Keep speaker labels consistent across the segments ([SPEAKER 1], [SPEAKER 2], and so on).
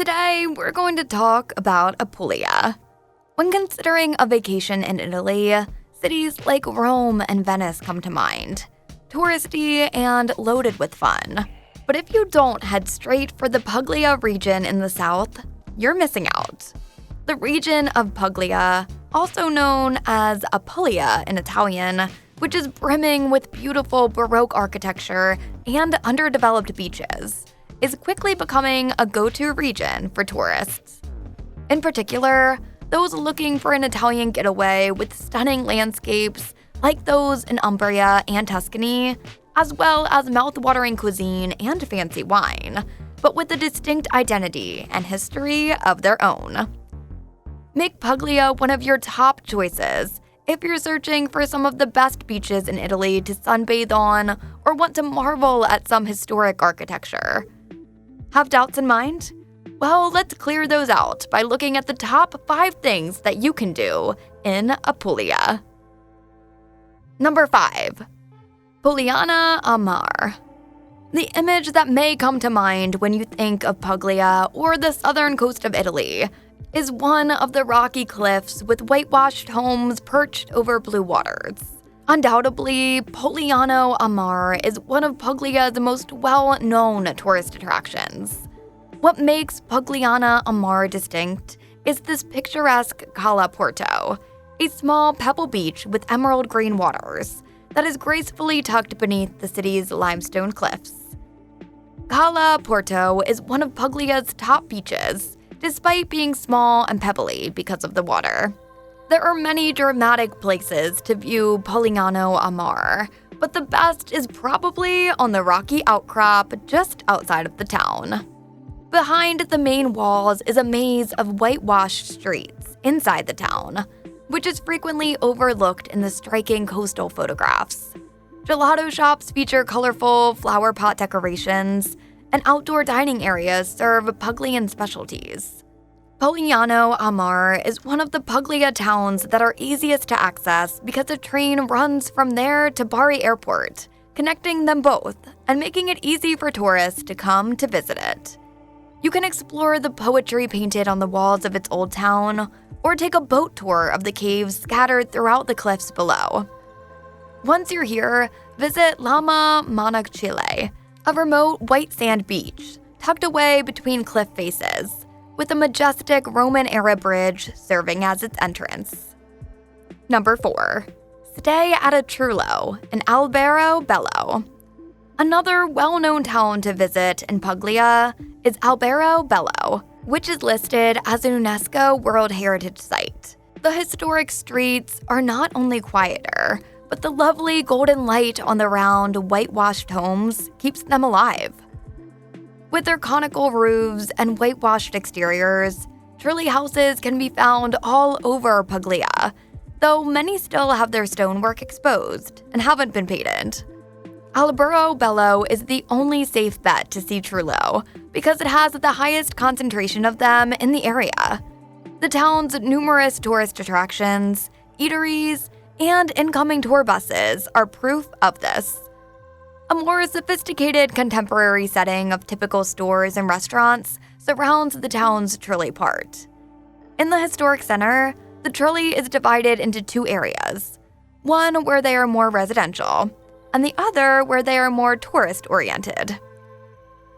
[SPEAKER 1] Today, we're going to talk about Apulia. When considering a vacation in Italy, cities like Rome and Venice come to mind. Touristy and loaded with fun. But if you don't head straight for the Puglia region in the south, you're missing out. The region of Puglia, also known as Apulia in Italian, which is brimming with beautiful Baroque architecture and underdeveloped beaches, is quickly becoming a go-to region for tourists. In particular, those looking for an Italian getaway with stunning landscapes like those in Umbria and Tuscany, as well as mouthwatering cuisine and fancy wine, but with a distinct identity and history of their own. Make Puglia one of your top choices if you're searching for some of the best beaches in Italy to sunbathe on or want to marvel at some historic architecture. Have doubts in mind? Well, let's clear those out by looking at the top 5 things that you can do in Apulia. Number 5. Pugliana a Mare. The image that may come to mind when you think of Puglia or the southern coast of Italy is one of the rocky cliffs with whitewashed homes perched over blue waters. Undoubtedly, Pugliano a Mare is one of Puglia's most well-known tourist attractions. What makes Pugliana a Mare distinct is this picturesque Cala Porto, a small pebble beach with emerald green waters that is gracefully tucked beneath the city's limestone cliffs. Cala Porto is one of Puglia's top beaches, despite being small and pebbly because of the water. There are many dramatic places to view Pugliano a Mare, but the best is probably on the rocky outcrop just outside of the town. Behind the main walls is a maze of whitewashed streets inside the town, which is frequently overlooked in the striking coastal photographs. Gelato shops feature colorful flower pot decorations, and outdoor dining areas serve Puglian specialties. Pugliano a Mare is one of the Puglia towns that are easiest to access because a train runs from there to Bari Airport, connecting them both and making it easy for tourists to come to visit it. You can explore the poetry painted on the walls of its old town, or take a boat tour of the caves scattered throughout the cliffs below. Once you're here, visit Lama Monachile, a remote white sand beach tucked away between cliff faces, with a majestic Roman-era bridge serving as its entrance. Number 4. Stay at a Trullo in Alberobello. Another well-known town to visit in Puglia is Alberobello, which is listed as a UNESCO World Heritage Site. The historic streets are not only quieter, but the lovely golden light on the round, whitewashed homes keeps them alive. With their conical roofs and whitewashed exteriors, Trulli houses can be found all over Puglia, though many still have their stonework exposed and haven't been painted. Alberobello is the only safe bet to see Trullo because it has the highest concentration of them in the area. The town's numerous tourist attractions, eateries, and incoming tour buses are proof of this. A more sophisticated contemporary setting of typical stores and restaurants surrounds the town's Trulli part. In the historic center, the Trulli is divided into 2 areas, one where they are more residential, and the other where they are more tourist-oriented.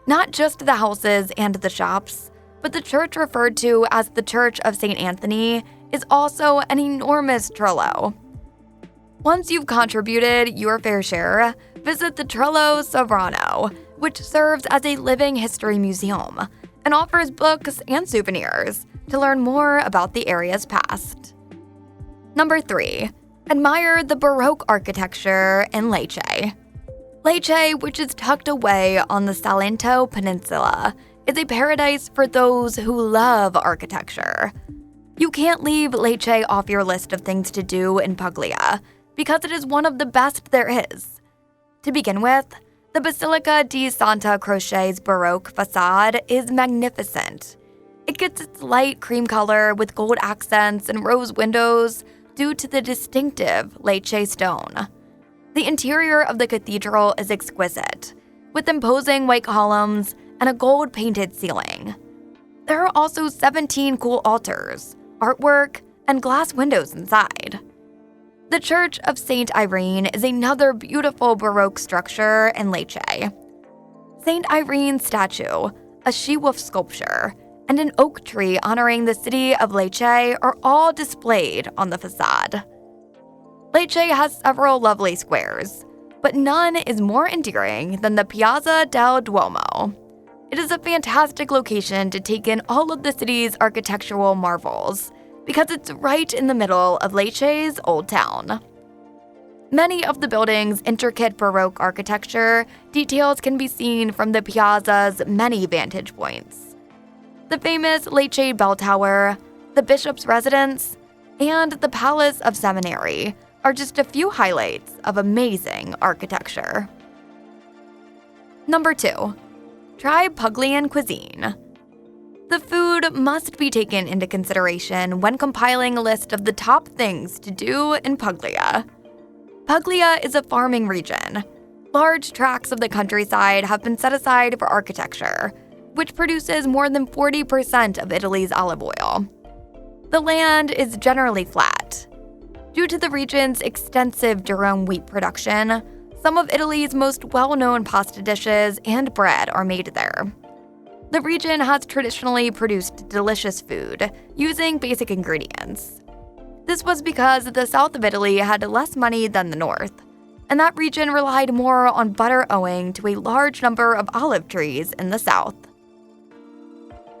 [SPEAKER 1] Not just the houses and the shops, but the church referred to as the Church of St. Anthony is also an enormous Trullo. Once you've contributed your fair share, visit the Trullo Sovrano, which serves as a living history museum and offers books and souvenirs to learn more about the area's past. Number 3. Admire the Baroque architecture in Lecce. Lecce, which is tucked away on the Salento Peninsula, is a paradise for those who love architecture. You can't leave Lecce off your list of things to do in Puglia, because it is one of the best there is. To begin with, the Basilica di Santa Croce's Baroque facade is magnificent. It gets its light cream color with gold accents and rose windows due to the distinctive Lecce stone. The interior of the cathedral is exquisite, with imposing white columns and a gold-painted ceiling. There are also 17 cool altars, artwork, and glass windows inside. The Church of St. Irene is another beautiful Baroque structure in Lecce. St. Irene's statue, a she-wolf sculpture, and an oak tree honoring the city of Lecce are all displayed on the facade. Lecce has several lovely squares, but none is more endearing than the Piazza del Duomo. It is a fantastic location to take in all of the city's architectural marvels, because it's right in the middle of Lecce's Old Town. Many of the building's intricate Baroque architecture details can be seen from the piazza's many vantage points. The famous Lecce Bell Tower, the Bishop's Residence, and the Palace of Seminary are just a few highlights of amazing architecture. Number 2. Try Puglian cuisine. The food must be taken into consideration when compiling a list of the top things to do in Puglia. Puglia is a farming region. Large tracts of the countryside have been set aside for architecture, which produces more than 40% of Italy's olive oil. The land is generally flat. Due to the region's extensive durum wheat production, some of Italy's most well-known pasta dishes and bread are made there. The region has traditionally produced delicious food using basic ingredients. This was because the south of Italy had less money than the north, and that region relied more on butter owing to a large number of olive trees in the south.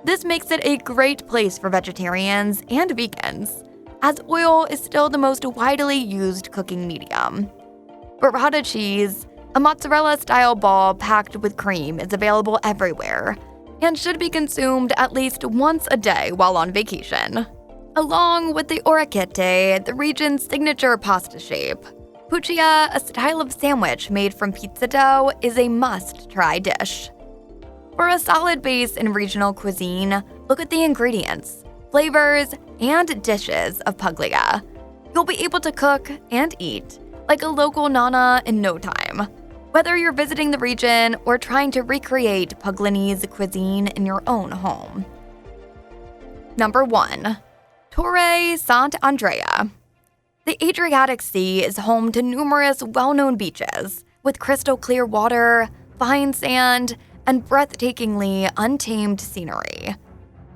[SPEAKER 1] This makes it a great place for vegetarians and vegans, as oil is still the most widely used cooking medium. Burrata cheese, a mozzarella-style ball packed with cream, is available everywhere and should be consumed at least once a day while on vacation. Along with the orecchiette, the region's signature pasta shape, Puglia, a style of sandwich made from pizza dough, is a must-try dish. For a solid base in regional cuisine, look at the ingredients, flavors, and dishes of Puglia. You'll be able to cook and eat like a local nonna in no time, whether you're visiting the region or trying to recreate Pugliese cuisine in your own home. Number 1. Torre Sant'Andrea. The Adriatic Sea is home to numerous well-known beaches with crystal clear water, fine sand, and breathtakingly untamed scenery.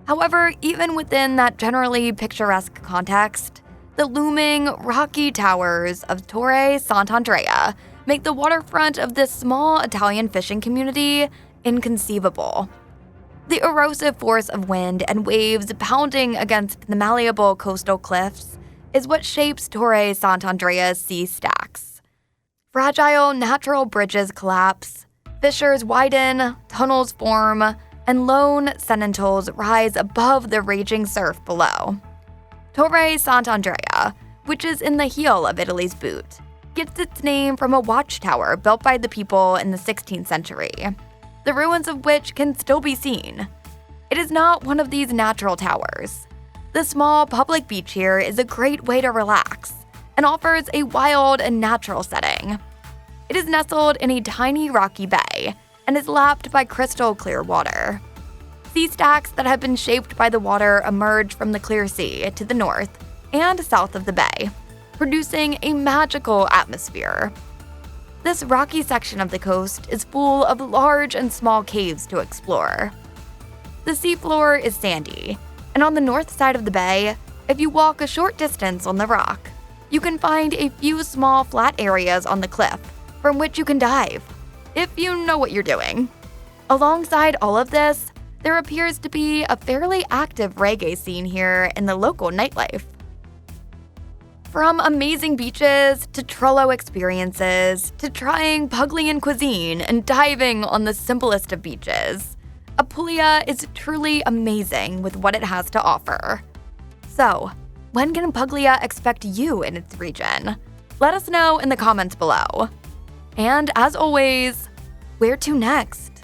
[SPEAKER 1] However, even within that generally picturesque context, the looming, rocky towers of Torre Sant'Andrea make the waterfront of this small Italian fishing community inconceivable. The erosive force of wind and waves pounding against the malleable coastal cliffs is what shapes Torre Sant'Andrea's sea stacks. Fragile natural bridges collapse, fissures widen, tunnels form, and lone sentinels rise above the raging surf below. Torre Sant'Andrea, which is in the heel of Italy's boot, gets its name from a watchtower built by the people in the 16th century, the ruins of which can still be seen. It is not one of these natural towers. The small public beach here is a great way to relax and offers a wild and natural setting. It is nestled in a tiny rocky bay and is lapped by crystal clear water. Sea stacks that have been shaped by the water emerge from the clear sea to the north and south of the bay, producing a magical atmosphere. This rocky section of the coast is full of large and small caves to explore. The seafloor is sandy, and on the north side of the bay, if you walk a short distance on the rock, you can find a few small flat areas on the cliff from which you can dive, if you know what you're doing. Alongside all of this, there appears to be a fairly active reggae scene here in the local nightlife. From amazing beaches to Trollo experiences to trying Puglian cuisine and diving on the simplest of beaches, Apulia is truly amazing with what it has to offer. So, when can Puglia expect you in its region? Let us know in the comments below. And as always, where to next?